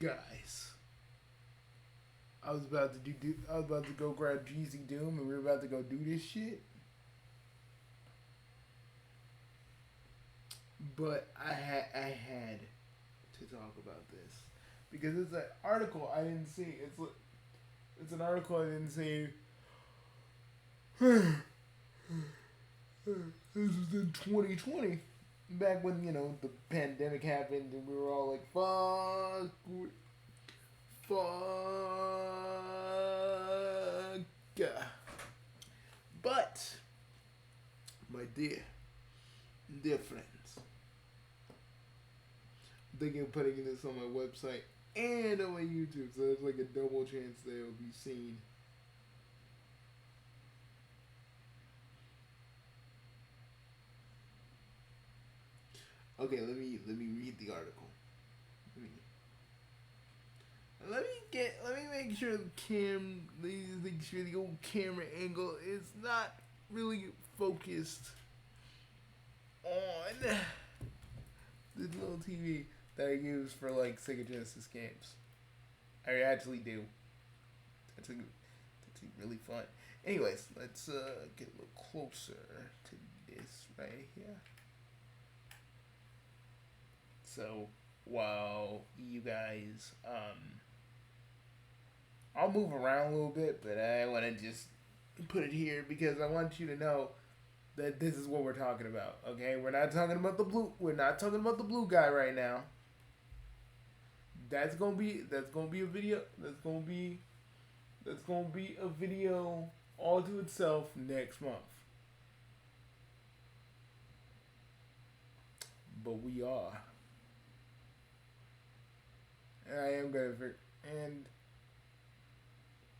Guys, I was about to go grab GZ Doom, and we were about to go do this shit. But I had to talk about this because it's an article I didn't see. It's an article I didn't see. This was in 2020, back when the pandemic happened, and we were all like, fuck." But my dear friends, I'm thinking of putting this on my website and on my YouTube, so there's like a double chance that it will be seen. Okay, let me read the article. Let me make sure the old camera angle is not really focused on this little TV that I use for like Sega Genesis games. I actually do. It's really fun. Anyways, let's get a little closer to this right here. So while you guys, I'll move around a little bit, but I want to just put it here because I want you to know that this is what we're talking about. Okay, we're not talking about the blue. We're not talking about the blue guy right now. That's gonna be a video. That's gonna be a video all to itself next month. But we are. I am gonna and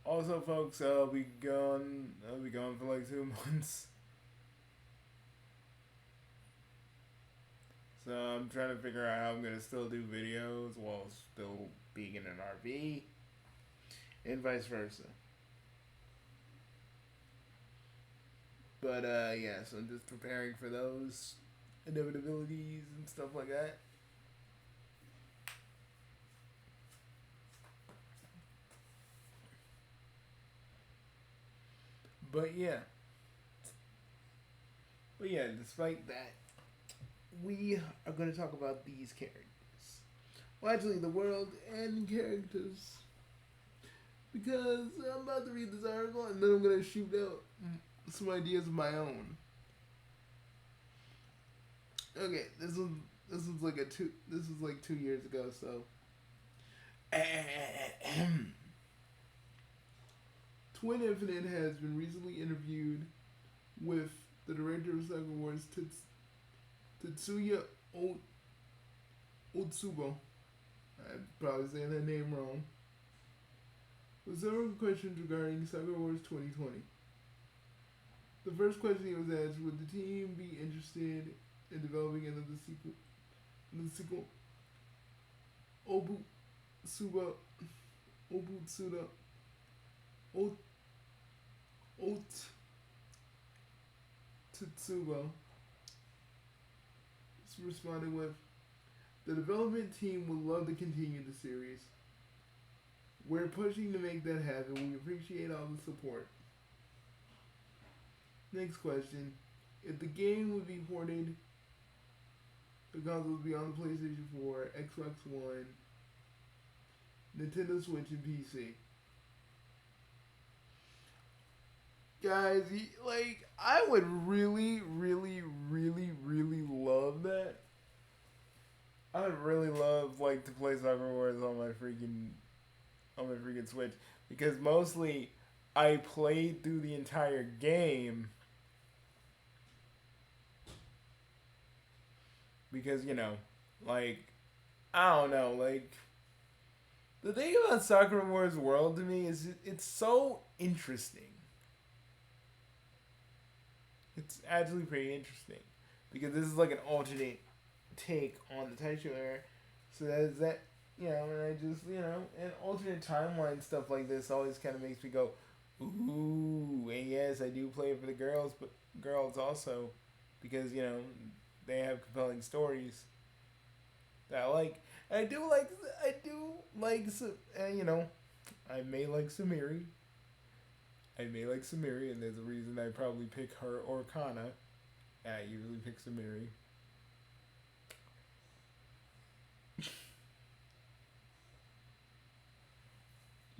also, folks, I'll be gone for like 2 months. So I'm trying to figure out how I'm gonna still do videos while still being in an RV, and vice versa. But yeah, so I'm just preparing for those inevitabilities and stuff like that. But yeah, despite that, we are going to talk about these characters. Well, actually, the world and characters. Because I'm about to read this article and then I'm going to shoot out some ideas of my own. Okay, this was like 2 years ago, so. Twin Infinite has been recently interviewed with the director of Sakura Wars, Tetsuya Otsubo. I'm probably saying that name wrong. With several questions regarding Sakura Wars 2020. The first question he was asked: would the team be interested in developing another sequel? Obutsuda Tetsuba responded with, "The development team would love to continue the series. We're pushing to make that happen. We appreciate all the support." Next question: if the game would be ported, the console would be on the PlayStation 4, Xbox One, Nintendo Switch, and PC. Guys, like, I would really, really, really, really love that. I would really love, like, to play Sakura Wars on my freaking Switch, because mostly I played through the entire game because, like, I don't know, like, the thing about Sakura Wars World to me is it's so interesting. It's actually pretty interesting because this is like an alternate take on the Taisho era. So and I just, and alternate timeline stuff like this always kind of makes me go, ooh, and yes, I do play it for the girls, but girls also, because, they have compelling stories that I like. I do like I do like you know, I may like Samiri. I may like Samiri, and there's a reason I probably pick her or Kana. I usually pick Samiri.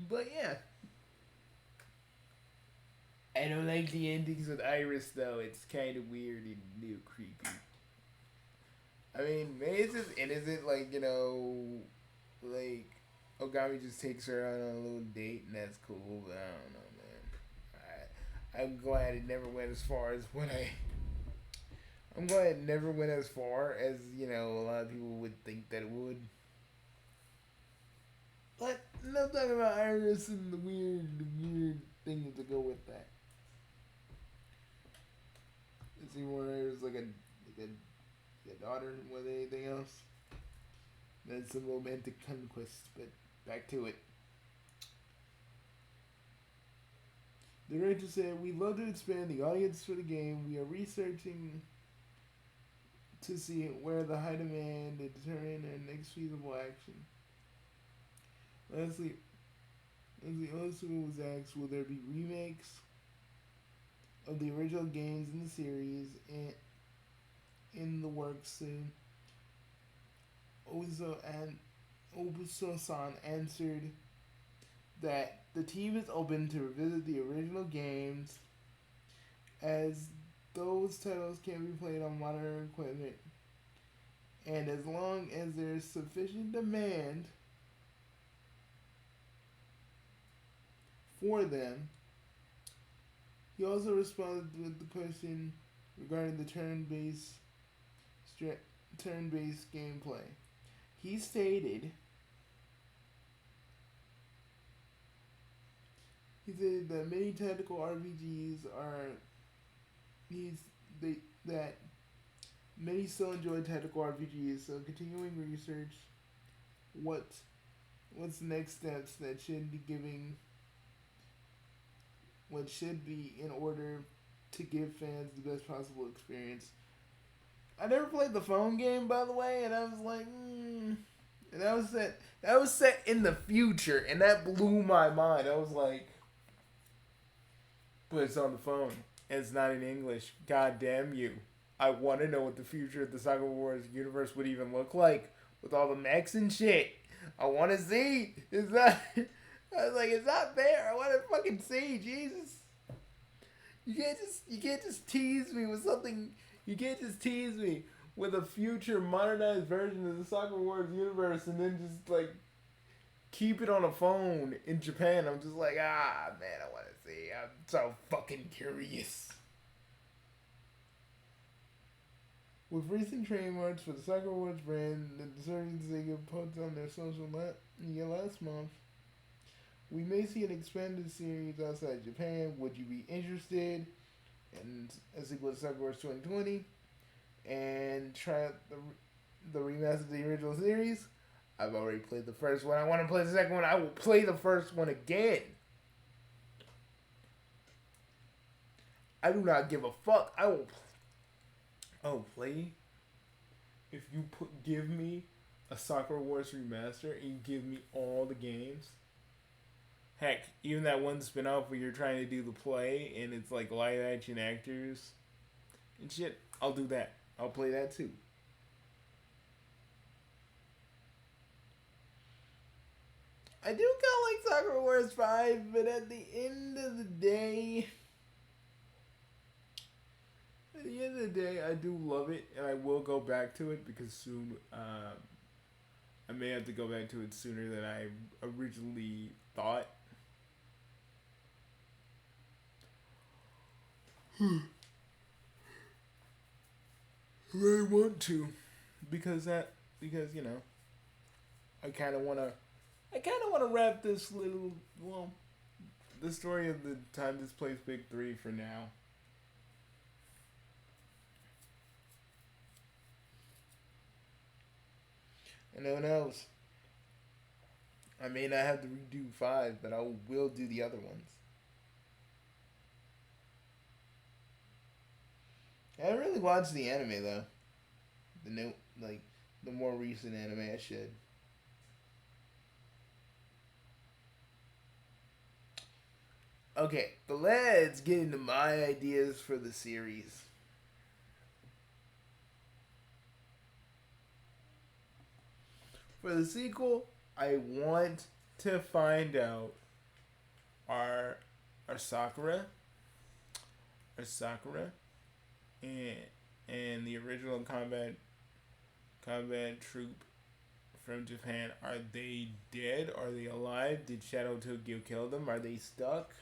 But yeah, I don't like the endings with Iris though. It's kind of weird and a little creepy. I mean, maybe it's just innocent, like like Ogami just takes her on a little date, and that's cool. But I don't know, man. I'm glad it never went as far as what I. I'm glad it never went as far as a lot of people would think that it would. But no talking about Iris and the weird things that go with that. Is he more Iris like a daughter more than anything else? That's some romantic conquest, but back to it. The director said, "We'd love to expand the audience for the game. We are researching to see where the high demand and determine our next feasible action." Leslie also was asked, "Will there be remakes of the original games in the series and in the works soon?" Obuso-san answered that the team is open to revisit the original games as those titles can be played on modern equipment, and as long as there's sufficient demand for them. He also responded with the question regarding the turn-based gameplay. He stated, that many tactical RPGs are that many still enjoy tactical RPGs, so continuing research what's the next steps that should be giving what should be in order to give fans the best possible experience. I never played the phone game, by the way, and I was like, and that was set. That was set in the future, and that blew my mind. I was like, but it's on the phone, and it's not in English. God damn you! I want to know what the future of the Sakura Wars universe would even look like with all the mechs and shit. I want to see. It's not. I was like, it's not there. I want to fucking see. Jesus. You can't just tease me with something. You can't just tease me with a future modernized version of the Sakura Wars universe and then just like keep it on a phone in Japan. I'm just like, man, I want to see. I'm so fucking curious. With recent trademarks for the Sakura Wars brand, the deserving Sega posted on their social media last month, we may see an expanded series outside Japan. Would you be interested in a sequel to Sakura Wars 2020 and try out the remaster of the original series? I've already played the first one. I want to play the second one. I will play the first one again. I do not give a fuck. I will play. If you give me a Sakura Wars remaster and you give me all the games. Heck, even that one spin-off where you're trying to do the play and it's like live action actors and shit, I'll do that. I'll play that too. I do kind of like Sakura Wars 5, but at the end of the day, I do love it, and I will go back to it because soon, I may have to go back to it sooner than I originally thought. I really want to, because I kind of want to wrap this the story of the time this plays Big 3 for now. And who knows? I may not have to redo 5, but I will do the other ones. I haven't really watched the anime though. The new, the more recent anime. I should. Okay, but let's get into my ideas for the series. For the sequel, I want to find out are are Sakura, are Sakura, and the original combat troop from Japan, are they dead? Are they alive? Did Shadow Tokyo kill them? Are they stuck?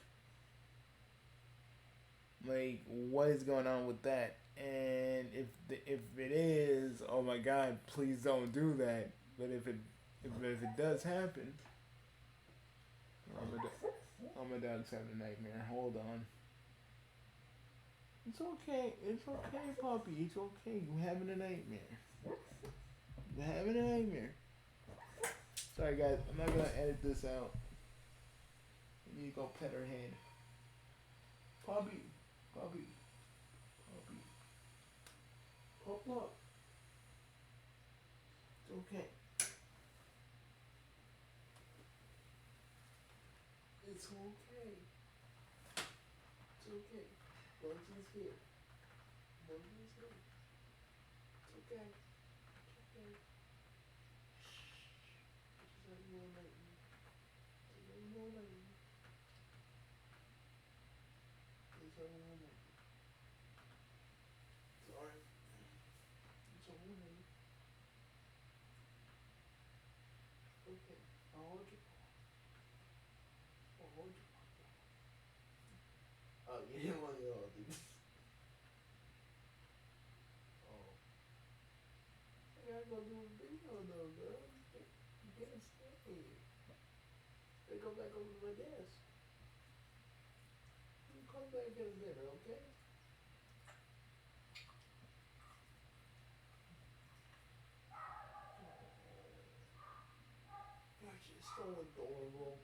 Like, what is going on with that? And if it is, oh my God, please don't do that. But if it does happen, oh my dog's having a nightmare. Hold on. It's okay. It's okay, puppy. It's okay. You having a nightmare. You having a nightmare. Sorry, guys. I'm not gonna edit this out. I need to go pet her head. Puppy. Puppy. Puppy. Oh, look. It's okay. It's okay. It's okay. Monkey's here. Monkey's here. It's okay. It's okay. Just let me know later. Just let me know later. Just let me know later. It's alright. It's alright. Okay. I'll hold you. I'll hold you. Oh, you didn't want to hold it. Oh. I gotta go do a video though, girl. You can't stay. They go back over to my desk. You come back in a minute, okay? You're just so adorable.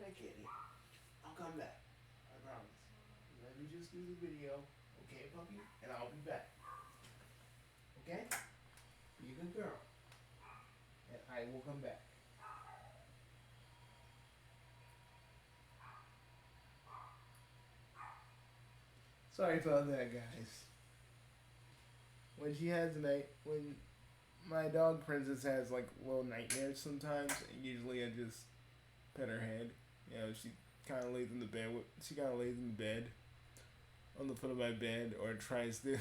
I get it. I'll come back. I promise. Let me just do the video, okay, puppy? And I'll be back. Okay? Be a good girl. And I will come back. Sorry about that, guys. When she has when my dog Princess has like little nightmares sometimes, and usually I just pet her head. You know, she kind of lays in the bed. She kind of lays in the bed, on the foot of my bed, or tries to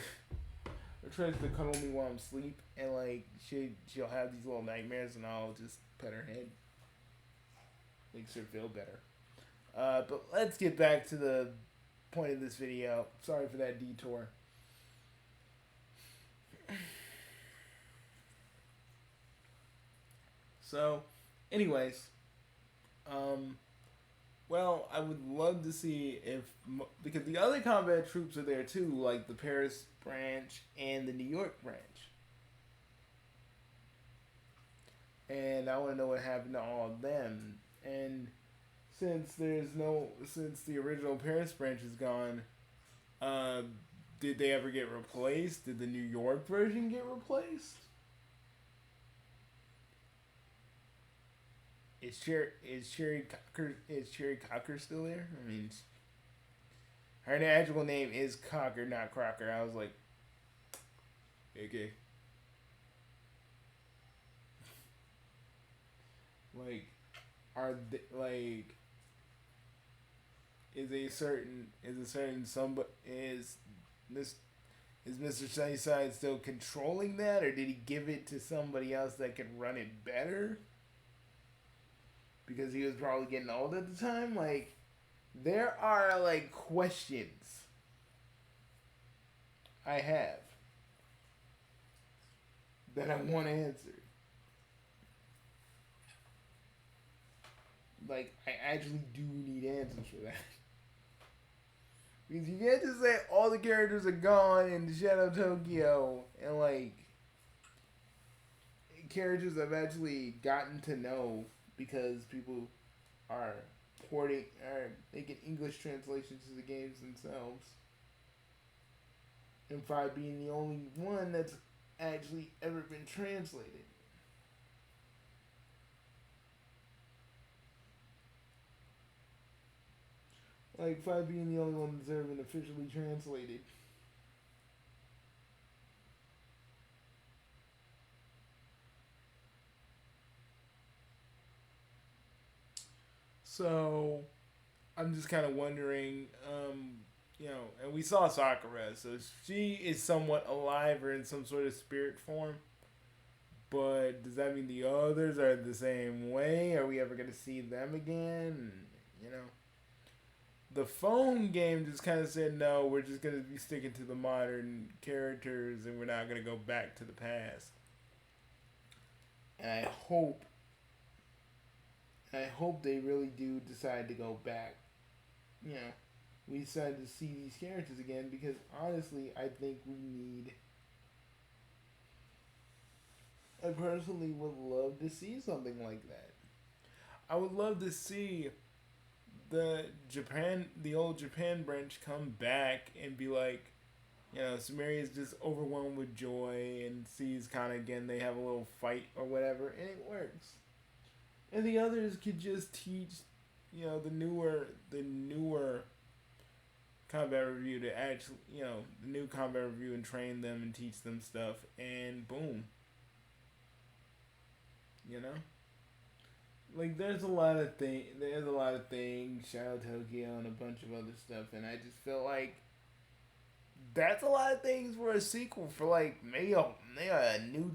cuddle me while I'm asleep, and like she'll have these little nightmares, and I'll just pet her head, makes her feel better. But let's get back to the point of this video. Sorry for that detour. So, anyways, well, I would love to see if, because the other combat troops are there too, like the Paris branch and the New York branch. And I want to know what happened to all of them. And since the original Paris branch is gone, uh, did they ever get replaced? Did the New York version get replaced? Is Cherry Cocker still there? I mean, her actual name is Cocker, not Crocker. I was like, okay. Like, are they, like, is a certain somebody is Mr. Sunnyside still controlling that, or did he give it to somebody else that could run it better? Because he was probably getting old at the time. Like, there are like questions I have that I want answered. Like, I actually do need answers for that. Because you can't just say all the characters are gone in Shadow Tokyo and like characters I've actually gotten to know because people are are making English translations to the games themselves. And 5 being the only one that's actually ever been translated. Like 5 being the only one that's ever been officially translated. So I'm just kind of wondering, and we saw Sakura, so she is somewhat alive or in some sort of spirit form. But does that mean the others are the same way? Are we ever going to see them again? You know, the phone game just kind of said no. We're just going to be sticking to the modern characters, and we're not going to go back to the past. And I hope they really do decide to go back. You know, we decided to see these characters again because honestly, I think we need. I personally would love to see something like that. I would love to see the old Japan branch come back and be like, Sumeri is just overwhelmed with joy and sees Kana again. They have a little fight or whatever, and it works. And the others could just teach, the newer combat review to actually, the new combat review and train them and teach them stuff, and boom, you know. Like there's a lot of things, Shadow Tokyo and a bunch of other stuff, and I just feel like that's a lot of things for a sequel for like maybe a new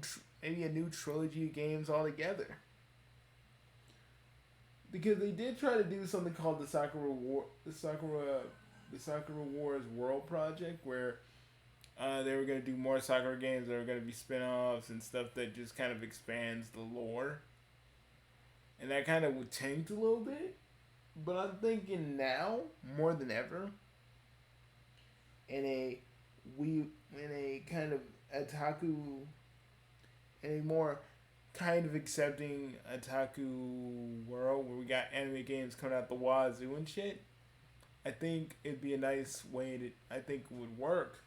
trilogy of games altogether. Because they did try to do something called the Sakura Wars World Project, where they were going to do more Sakura games. There were going to be spin-offs and stuff that just kind of expands the lore, and that kind of tanked a little bit. But I'm thinking now more than ever, in a kind of otaku, in a more kind of accepting otaku world where we got anime games coming out the wazoo and shit, I think it'd be a nice way I think it would work,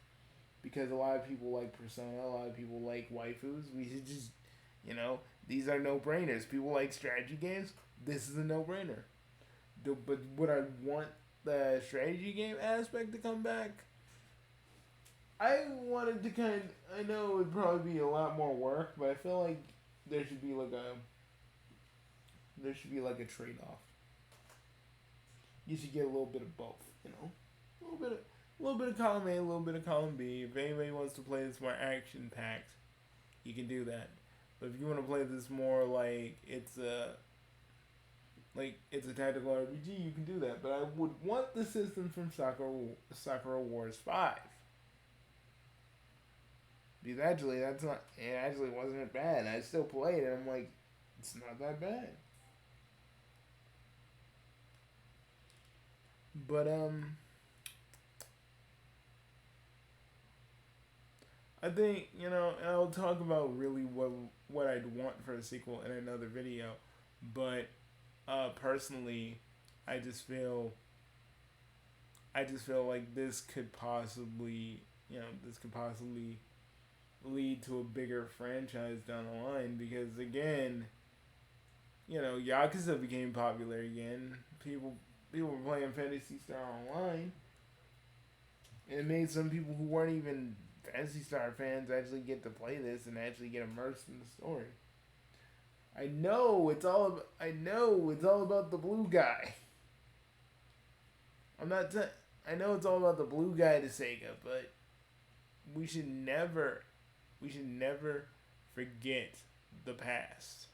because a lot of people like Persona, a lot of people like waifus. We should just, these are no brainers. People like strategy games. This is a no brainer. But would I want the strategy game aspect to come back? I wanted to I know it would probably be a lot more work, but I feel like there should be like a trade off. You should get a little bit of both, a little bit of column A, a little bit of column B. If anybody wants to play this more action packed, you can do that. But if you want to play this more like it's a tactical RPG, you can do that. But I would want the system from Sakura Wars 5. Because actually, it actually wasn't bad. I still played it. I'm like, it's not that bad. But I think and I'll talk about really what I'd want for a sequel in another video. But personally, I just feel like this could possibly lead to a bigger franchise down the line, because again, Yakuza became popular again. People were playing Phantasy Star Online, and it made some people who weren't even Phantasy Star fans actually get to play this and actually get immersed in the story. I know it's all about the blue guy. I know it's all about the blue guy to Sega, but we should never forget the past.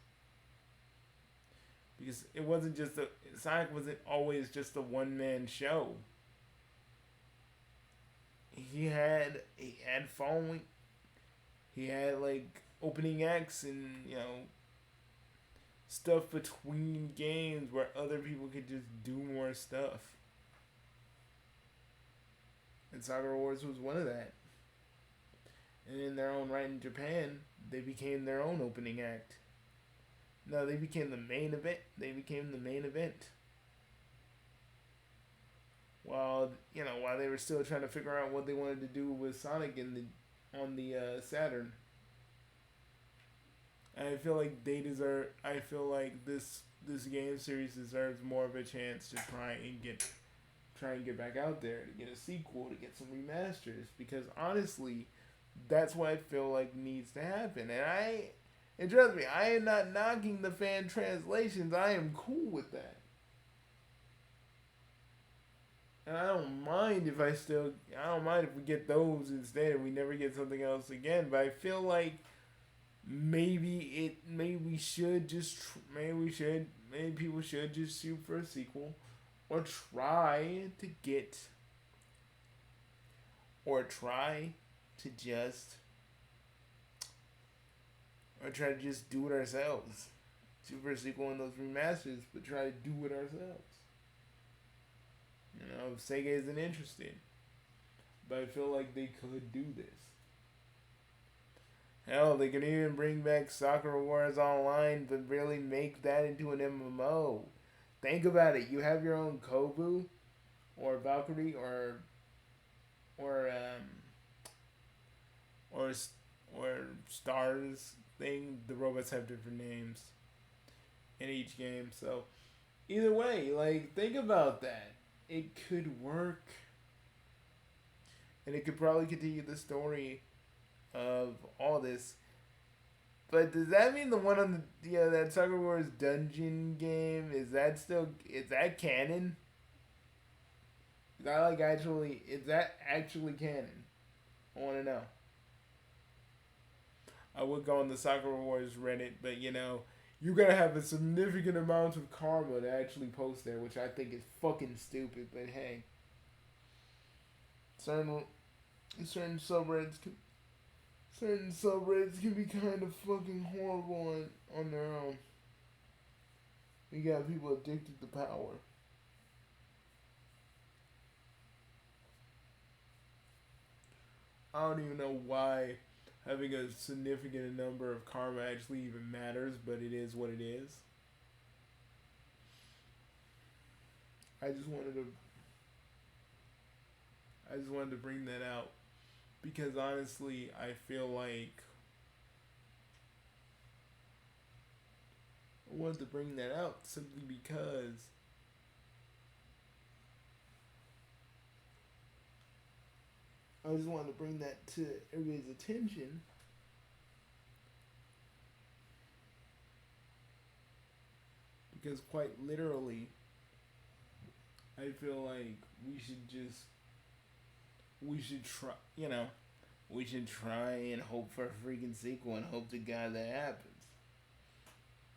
Because it wasn't just Sonic wasn't always just a one man show. He had following. He had like opening acts and stuff between games where other people could just do more stuff. And Sakura Wars was one of that. And in their own right in Japan, they became their own opening act. No, they became the main event. While they were still trying to figure out what they wanted to do with Sonic on the Saturn. And I feel like this game series deserves more of a chance to try and get back out there to get a sequel, to get some remasters, because honestly, that's what I feel like needs to happen. And trust me, I am not knocking the fan translations. I am cool with that. And I don't mind if we get those instead and we never get something else again. But I feel like maybe people should just shoot for a sequel, or try to just, or try to just do it ourselves. Shoot for a sequel in those remasters, but try to do it ourselves. You know, if Sega isn't interested. But I feel like they could do this. Hell, they could even bring back Sakura Wars Online, but really make that into an MMO. Think about it. You have your own Kobu, or Valkyrie, or or or Stars thing. The robots have different names in each game. So either way, like, think about that. It could work, and it could probably continue the story of all this. But does that mean the one on that Sakura Wars dungeon game, is that canon? Is that actually canon? I want to know. I would go on the Sakura Wars Reddit, but you're gonna have a significant amount of karma to actually post there, which I think is fucking stupid. But hey, certain subreddits can be kind of fucking horrible on their own. You got people addicted to power. I don't even know why having a significant number of karma actually even matters, but it is what it is. I just wanted to bring that out, because honestly, I feel like I wanted to bring that out simply because I just wanted to bring that to everybody's attention. Because quite literally, I feel like we should try and hope for a freaking sequel and hope to God that happens.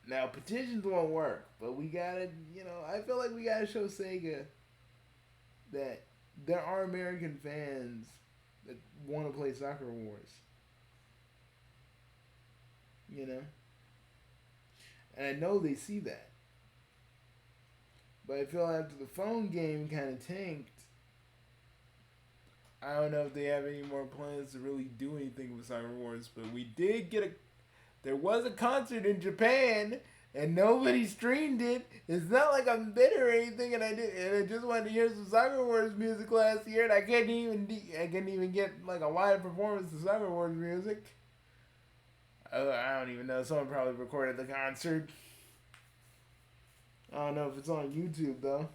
Now, petitions won't work, but we gotta, I feel like we gotta show Sega that there are American fans that want to play Sakura Wars. And I know they see that. But I feel after the phone game kind of tanked, I don't know if they have any more plans to really do anything with Sakura Wars, but there was a concert in Japan, and nobody streamed it. It's not like I'm bitter or anything, and I just wanted to hear some Sakura Wars music last year, and I couldn't even get like a live performance of Sakura Wars music. I don't even know. Someone probably recorded the concert. I don't know if it's on YouTube though.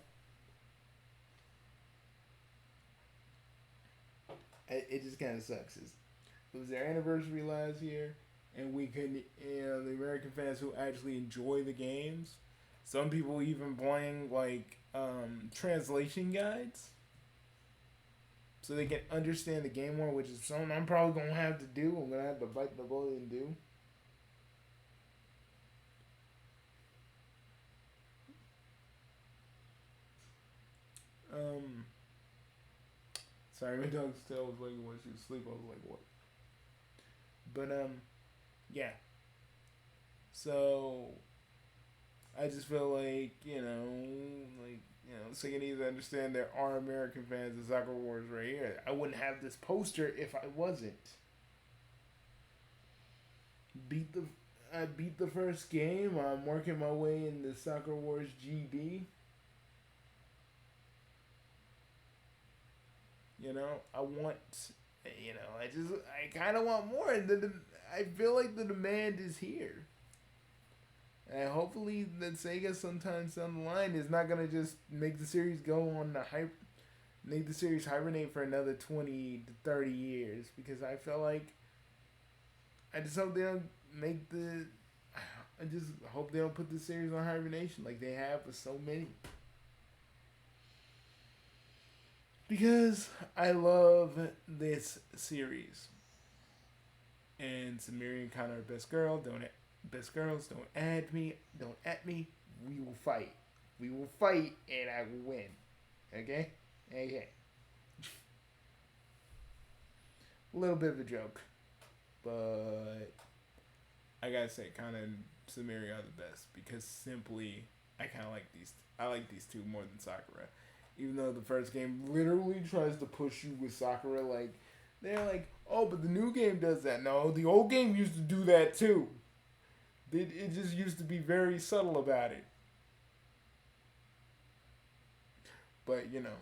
It just kind of sucks. It was their anniversary last year, and we couldn't, the American fans who actually enjoy the games, some people even playing like translation guides, so they can understand the game more, which is something I'm probably gonna have to do. I'm gonna have to bite the bullet and do. Sorry, my dog's tail was wagging when she was asleep. I was like, what? But, yeah. So, I just feel like, Sega needs to understand there are American fans of Sakura Wars right here. I wouldn't have this poster if I wasn't. I beat the first game. I'm working my way in the Sakura Wars GB. I kind of want more. I feel like the demand is here. And hopefully that Sega sometime down the line is not going to just make the series go on the Make the series hibernate for another 20 to 30 years because I feel like I just hope they don't make the. I just hope they don't put the series on hibernation like they have with so many. Because I love this series. And Samiri and Connor are best girls, don't add me, don't at me. We will fight. We will fight and I will win. Okay? Okay. A little bit of a joke. But I gotta say, Kana and Samiri are the best because simply I kind of like these. I like these two more than Sakura, even though the first game literally tries to push you with Sakura. Like they're like, oh, but the new game does that. No, the old game used to do that too. It just used to be very subtle about it. But you know,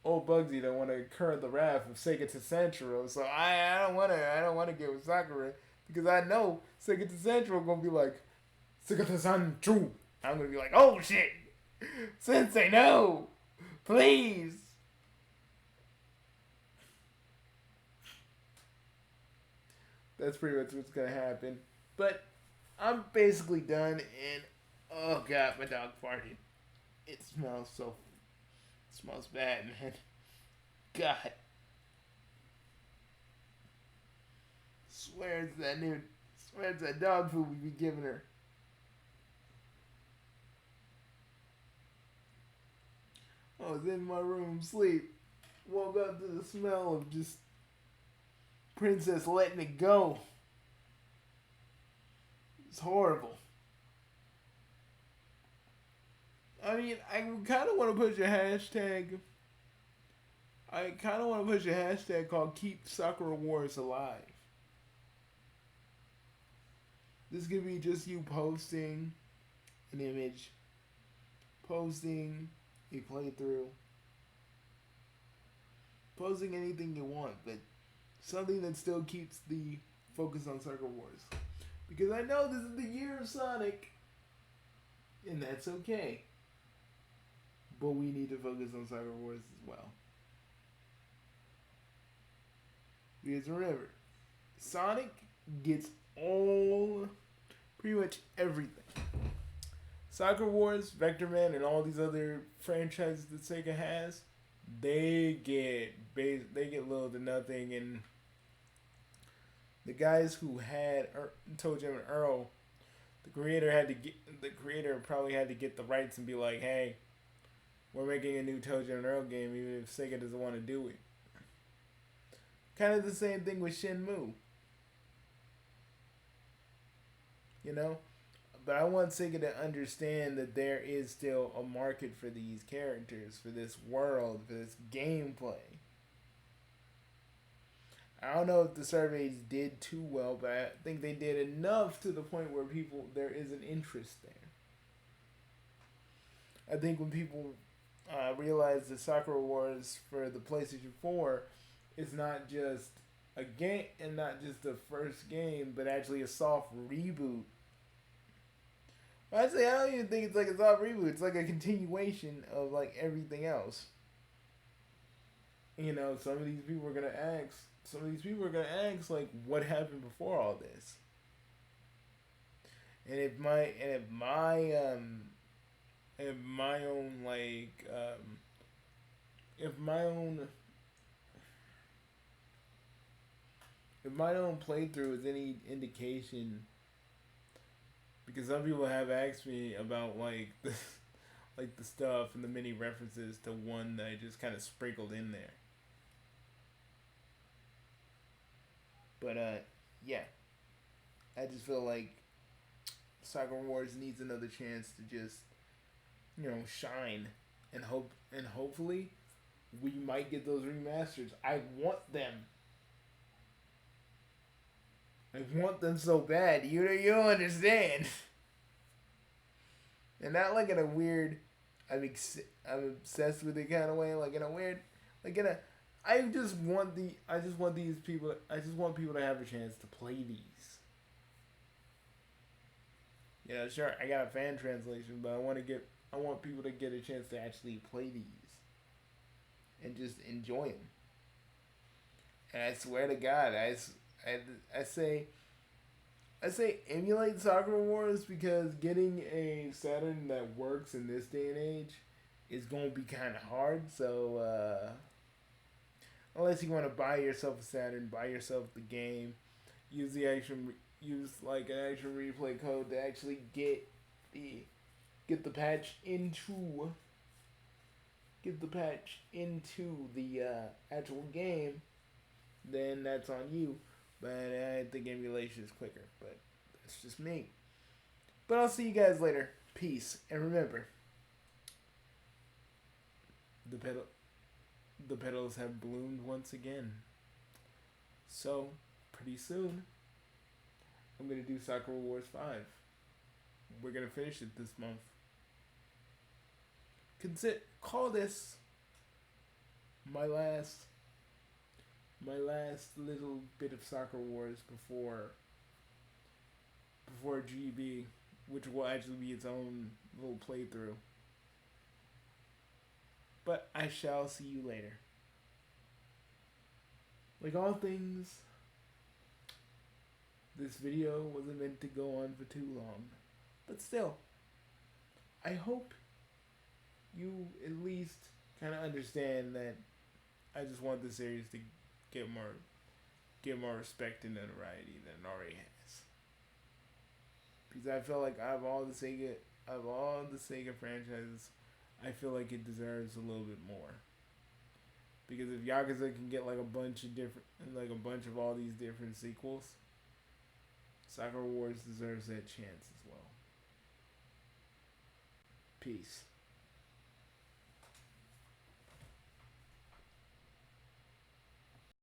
old Bugsy don't want to incur the wrath of Sega Central, so I don't wanna get with Sakura because I know Sega Central gonna be like Sega Central. I'm gonna be like, oh shit, Sensei, no, please. That's pretty much what's gonna happen. But I'm basically done, and oh god, my dog farted. It smells so, it smells bad, man. God. Swear it's that new. Swear it's that dog food we be giving her. I was in my room sleep. Woke up to the smell of just Princess letting it go. It's horrible. I mean, I kind of want to push a hashtag. I kind of want to push a hashtag called Keep Sakura Wars Alive. This could be just you posting an image, posting a playthrough, posting anything you want, but something that still keeps the focus on Sakura Wars. Because I know this is the year of Sonic, and that's okay. But we need to focus on Sakura Wars as well. Because remember, Sonic gets pretty much everything. Sakura Wars, Vector Man, and all these other franchises that Sega has, they get little to nothing. And the guys who had Toe Jam and Earl, the creator probably had to get the rights and be like, hey, we're making a new Toe Jam and Earl game, even if Sega doesn't want to do it. Kind of the same thing with Shenmue. You know? But I want Sega to understand that there is still a market for these characters, for this world, for this gameplay. I don't know if the surveys did too well, but I think they did enough to the point where there is an interest there. I think when people realize that Sakura Wars for the PlayStation 4 is not just a game and not just the first game, but actually a soft reboot. Actually, I don't even think it's like a soft reboot. It's like a continuation of like everything else. You know, some of these people are gonna ask like, what happened before all this? And if my own playthrough is any indication, because some people have asked me about like the stuff and the many references to one that I just kind of sprinkled in there. But yeah, I just feel like Sakura Wars needs another chance to just, shine, and hopefully we might get those remasters. I want them. I want them so bad. You don't understand. And not like in a weird, I'm obsessed with it kind of way. Like in a weird, like in a, I just want people to have a chance to play these. Sure, I got a fan translation, but I want people to get a chance to actually play these. and just enjoy them. And I swear to God, I say emulate Sakura Wars because getting a Saturn that works in this day and age is going to be kind of hard. So unless you want to buy yourself a Saturn, buy yourself the game, use like an action replay code to actually the get the patch into the actual game, then that's on you. But I think emulation is quicker. But that's just me. But I'll see you guys later. Peace. And remember, the petals have bloomed once again. So, pretty soon, I'm going to do Sakura Wars 5. We're going to finish it this month. Call this my last little bit of Sakura Wars before GB, which will actually be its own little playthrough. But I shall see you later. Like all things, this video wasn't meant to go on for too long. But still, I hope you at least kind of understand that I just want the series to get more respect and notoriety than it already has. Because I feel like out of all the Sega franchises, I feel like it deserves a little bit more. Because if Yakuza can get like a bunch of all these different sequels, Sakura Wars deserves that chance as well. Peace.